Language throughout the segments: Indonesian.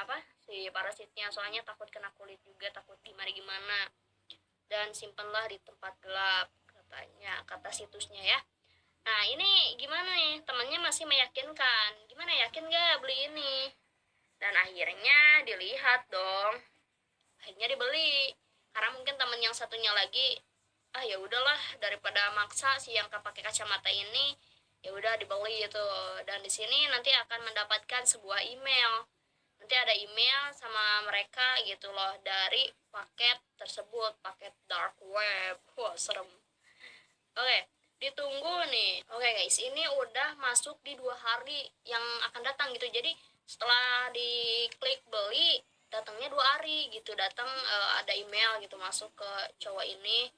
apa si parasitnya, soalnya takut kena kulit juga, takut gimana gimana. Dan simpanlah di tempat gelap, katanya, kata situsnya ya. Nah ini gimana nih, temannya masih meyakinkan, gimana, yakin gak beli ini? Dan akhirnya dilihat dong, akhirnya dibeli. Karena mungkin temen yang satunya lagi, ah ya udahlah daripada maksa si yang pakai kacamata ini, ya udah dibeli itu. Dan di sini nanti akan mendapatkan sebuah email, nanti ada email sama mereka gitu loh, dari paket tersebut, paket dark web. Wah serem. Oke, ditunggu nih. Oke guys, ini udah masuk di 2 hari yang akan datang gitu. Jadi setelah diklik beli, datangnya 2 hari gitu. Datang ada email gitu masuk ke cowok ini,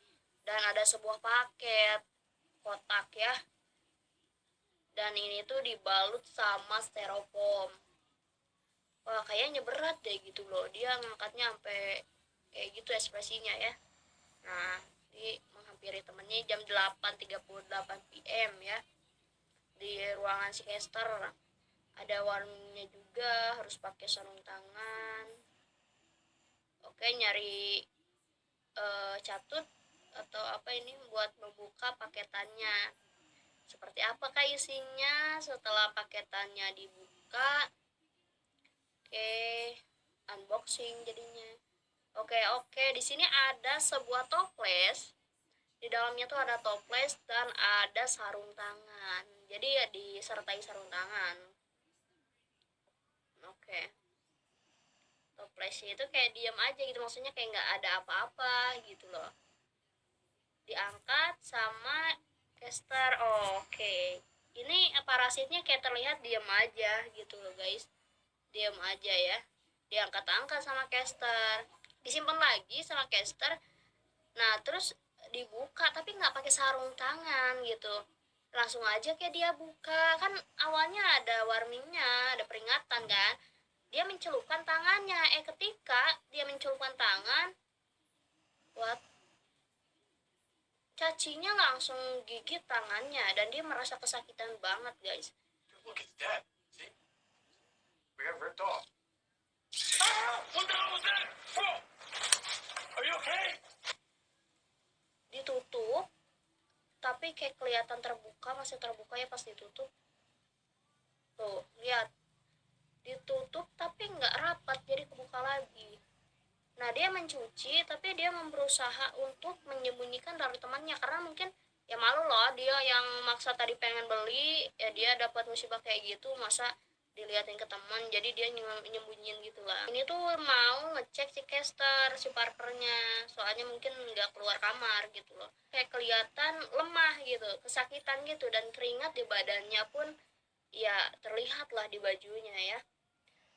dan ada sebuah paket kotak ya. Dan ini tuh dibalut sama styrofoam. Wah kayaknya berat deh gitu loh. Dia ngangkatnya sampai kayak gitu ekspresinya ya. Nah, di menghampiri temennya jam 8.38 PM ya, di ruangan psikiater. Ada warningnya juga, harus pakai sarung tangan. Oke, nyari catut atau apa ini buat membuka paketannya. Seperti apakah isinya setelah paketannya dibuka? Oke, unboxing jadinya. Oke, di sini ada sebuah toples. Di dalamnya tuh ada toples dan ada sarung tangan. Jadi ya disertai sarung tangan. Oke. Toplesnya itu kayak diam aja gitu, maksudnya kayak nggak ada apa-apa gitu loh. Diangkat sama caster. Oke. Ini parasitnya kayak terlihat diam aja gitu loh guys. Diam aja ya. Diangkat-angkat sama caster. Disimpan lagi sama caster. Nah terus dibuka tapi nggak pakai sarung tangan gitu, langsung aja kayak dia buka. Kan awalnya ada warningnya, ada peringatan kan, dia mencelupkan tangannya. Ketika dia mencelupkan tangan, what, cacinya langsung gigit tangannya dan dia merasa kesakitan banget guys. Look, it's dead. See? We got ripped off. Ah! What the hell was that? Whoa! Are you okay? Ditutup tapi kayak kelihatan terbuka, masih terbuka ya pas ditutup. Tuh, lihat. Ditutup tapi nggak rapat, jadi kebuka lagi. Nah, dia mencuci tapi dia berusaha untuk menyembunyikan dari temannya, karena mungkin ya malu loh, dia yang maksa tadi pengen beli, ya dia dapat musibah kayak gitu, masa diliatin ke teman, jadi dia nyembunyiin gitu lah. Ini tuh mau ngecek si caster, si parkernya, soalnya mungkin nggak keluar kamar gitu loh. Kayak kelihatan lemah gitu, kesakitan gitu, dan keringat di badannya pun ya terlihat lah di bajunya ya.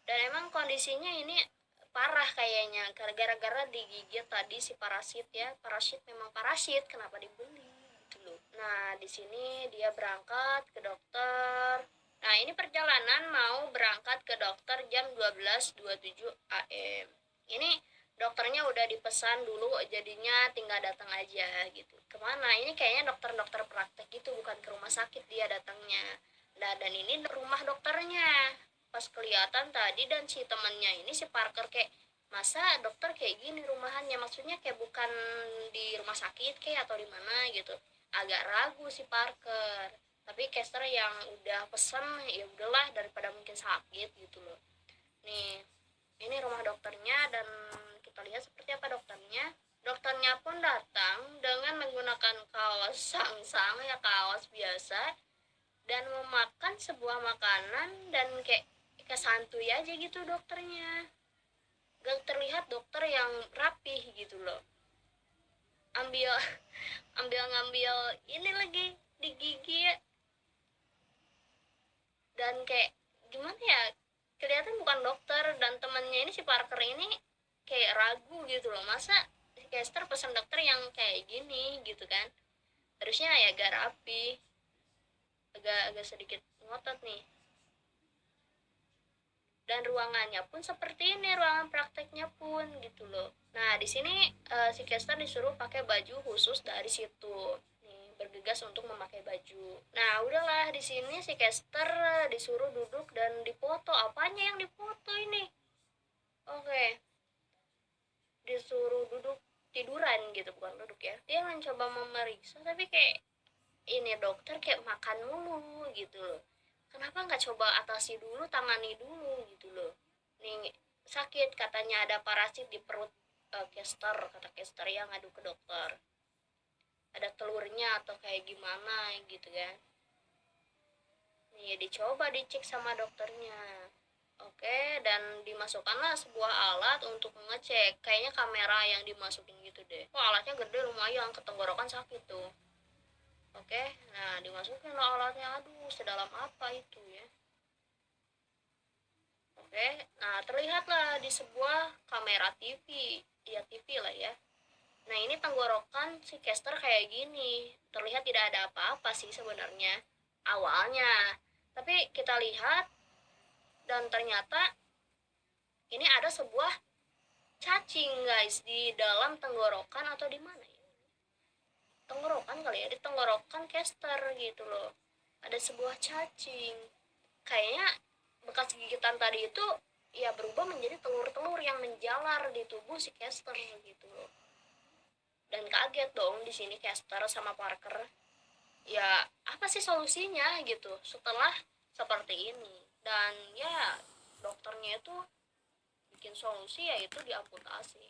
Dan emang kondisinya ini parah kayaknya, gara-gara digigit tadi si parasit ya. Parasit memang parasit, kenapa dibeli gitu loh. Nah di sini dia berangkat ke dokter. Nah ini perjalanan mau berangkat ke dokter jam 12.27 AM. Ini dokternya udah dipesan dulu, jadinya tinggal datang aja gitu. Kemana? Ini kayaknya dokter-dokter praktek gitu, bukan ke rumah sakit dia datangnya. Nah dan ini rumah dokternya. Pas kelihatan tadi dan si temannya ini si Parker kayak, masa dokter kayak gini rumahannya, maksudnya kayak bukan di rumah sakit kayak atau di mana gitu. Agak ragu si Parker, tapi caster yang udah pesen ya udahlah daripada mungkin sakit gitu loh. Nih ini rumah dokternya, dan kita lihat seperti apa dokternya. Dokternya pun datang dengan menggunakan kaos sang-sang ya, kaos biasa, dan memakan sebuah makanan, dan kayak santuy aja gitu dokternya. Gak terlihat dokter yang rapih gitu loh. Ambil ngambil ini lagi di gigi, dan kayak gimana ya, kelihatan bukan dokter. Dan temannya ini si Parker ini kayak ragu gitu loh, masa si caster pesan dokter yang kayak gini gitu kan. Harusnya ya agak rapi, agak sedikit ngotot nih. Dan ruangannya pun seperti ini, ruangan prakteknya pun gitu loh. Nah di sini si caster disuruh pakai baju khusus dari situ, nih bergegas untuk memakai baju. Nah udahlah, di sini si caster disuruh duduk dan dipoto. Apanya yang dipoto ini? gitu, bukan duduk ya, dia mencoba memeriksa tapi kayak ini dokter kayak makan mulu gitu loh. Kenapa nggak coba atasi dulu, tangani dulu gitu loh. Nih sakit katanya ada parasit di perut Kester, kata Kester yang ngadu ke dokter. Ada telurnya atau kayak gimana gitu kan. Nih dicoba dicek sama dokternya. Oke, dan dimasukkanlah sebuah alat untuk mengecek. Kayaknya kamera yang dimasukin gitu deh. Wah, alatnya gede lumayan, ke tenggorokan sakit tuh. Oke, nah dimasukin alatnya. Aduh, sedalam apa itu ya. Oke, nah terlihatlah di sebuah kamera TV. Ya TV lah ya. Nah ini tenggorokan si Kester kayak gini. Terlihat tidak ada apa-apa sih sebenarnya awalnya. Tapi kita lihat dan ternyata ini ada sebuah cacing guys di dalam tenggorokan atau di mana ya? Tenggorokan kali ya, di tenggorokan Kester gitu loh. Ada sebuah cacing. Kayaknya bekas gigitan tadi itu ya berubah menjadi telur-telur yang menjalar di tubuh si Kester gitu loh. Dan kaget dong di sini Kester sama Parker. Ya, apa sih solusinya gitu setelah seperti ini? Dan ya dokternya itu bikin solusi yaitu diamputasi.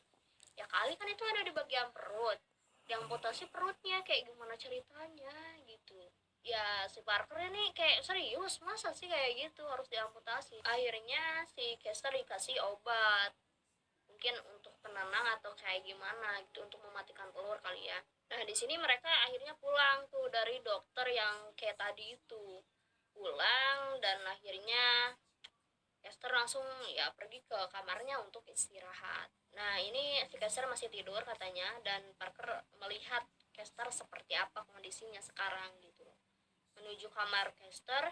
Ya kali kan itu ada di bagian perut, diamputasi perutnya, kayak gimana ceritanya gitu. Ya si Parker ini kayak serius, masa sih kayak gitu harus diamputasi. Akhirnya si Kester dikasih obat, mungkin untuk penenang atau kayak gimana gitu, untuk mematikan telur kali ya. Nah di sini mereka akhirnya pulang tuh dari dokter yang kayak tadi itu, pulang dan akhirnya Kester langsung ya pergi ke kamarnya untuk istirahat. Nah ini si Kester masih tidur katanya, dan Parker melihat Kester seperti apa kondisinya sekarang gitu. Menuju kamar Kester,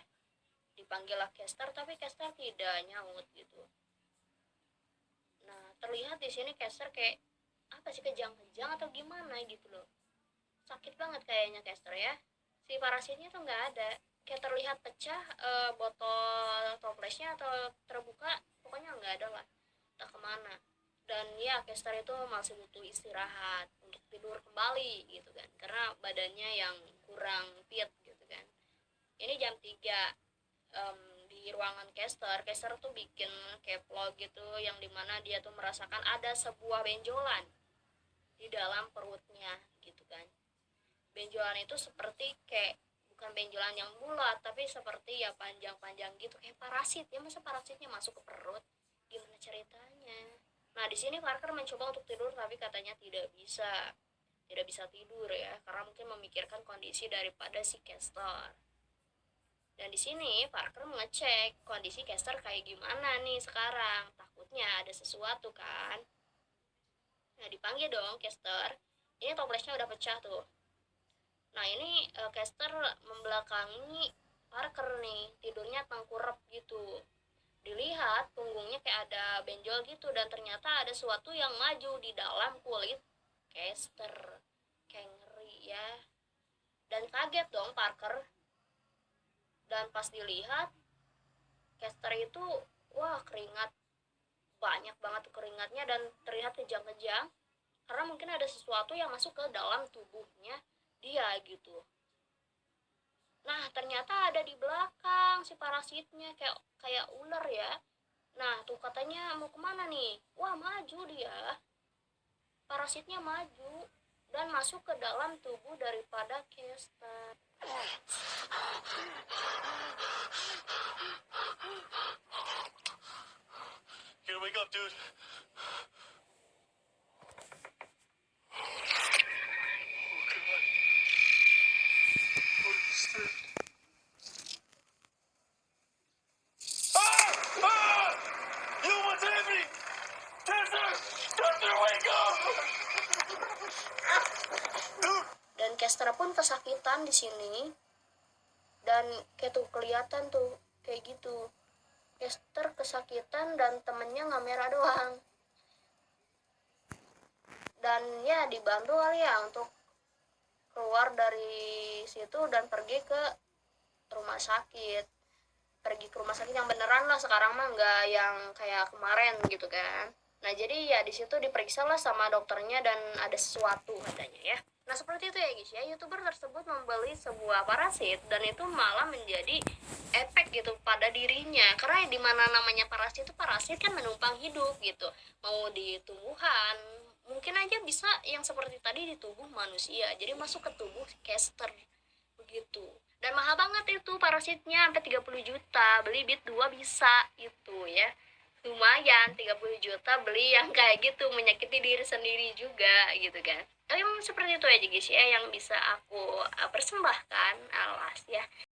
dipanggillah Kester tapi Kester tidak nyaut gitu. Nah terlihat di sini Kester kayak apa sih, kejang-kejang atau gimana gitu loh. Sakit banget kayaknya Kester ya. Si parasitnya tuh nggak ada, kayak terlihat pecah, botol toplesnya atau terbuka, pokoknya nggak ada lah, entah kemana. Dan ya Kester itu masih butuh istirahat untuk tidur kembali gitu kan, karena badannya yang kurang fit gitu kan. Ini jam 3, di ruangan Kester tuh bikin kayak vlog gitu, yang dimana dia tuh merasakan ada sebuah benjolan di dalam perutnya gitu kan. Benjolan itu seperti kayak bukan benjolan yang bulat, tapi seperti ya panjang-panjang gitu kayak parasit ya. Masa parasitnya masuk ke perut, gimana ceritanya? Nah di sini Parker mencoba untuk tidur tapi katanya tidak bisa tidur ya, karena mungkin memikirkan kondisi daripada si Kester. Dan di sini Parker mengecek kondisi Kester kayak gimana nih sekarang, takutnya ada sesuatu kan. Nah dipanggil dong Kester, ini toplesnya udah pecah tuh. Nah ini Kester membelakangi Parker nih, tidurnya tengkurap gitu. Dilihat punggungnya kayak ada benjol gitu, dan ternyata ada sesuatu yang maju di dalam kulit Kester. Kayak ngeri ya. Dan kaget dong Parker. Dan pas dilihat Kester itu, wah keringat, banyak banget keringatnya dan terlihat kejang-kejang. Karena mungkin ada sesuatu yang masuk ke dalam tubuhnya dia gitu. Nah ternyata ada di belakang si parasitnya, kayak kayak ular ya. Nah tuh katanya mau kemana nih, wah maju dia, parasitnya maju dan masuk ke dalam tubuh daripada Kester. Here, wake up, dude. Dan Kester pun kesakitan di sini, dan kayak tuh kelihatan tuh kayak gitu, Kester kesakitan dan temennya ngamera doang. Dan ya dibantu kali ya untuk keluar dari situ dan pergi ke rumah sakit. Pergi ke rumah sakit yang beneran lah sekarang mah, nggak yang kayak kemarin gitu kan. Nah, jadi ya di situ diperiksa lah sama dokternya dan ada sesuatu katanya ya. Nah, seperti itu ya guys ya. YouTuber tersebut membeli sebuah parasit dan itu malah menjadi efek gitu pada dirinya. Karena di mana namanya parasit kan menumpang hidup gitu. Mau di tumbuhan, mungkin aja bisa yang seperti tadi di tubuh manusia. Jadi masuk ke tubuh caster begitu. Dan mahal banget itu parasitnya sampai 30 juta. Beli bit 2 bisa itu ya, lumayan 30 juta beli yang kayak gitu, menyakiti diri sendiri juga gitu kan. Tapi memang seperti itu aja guys ya yang bisa aku persembahkan, alas ya.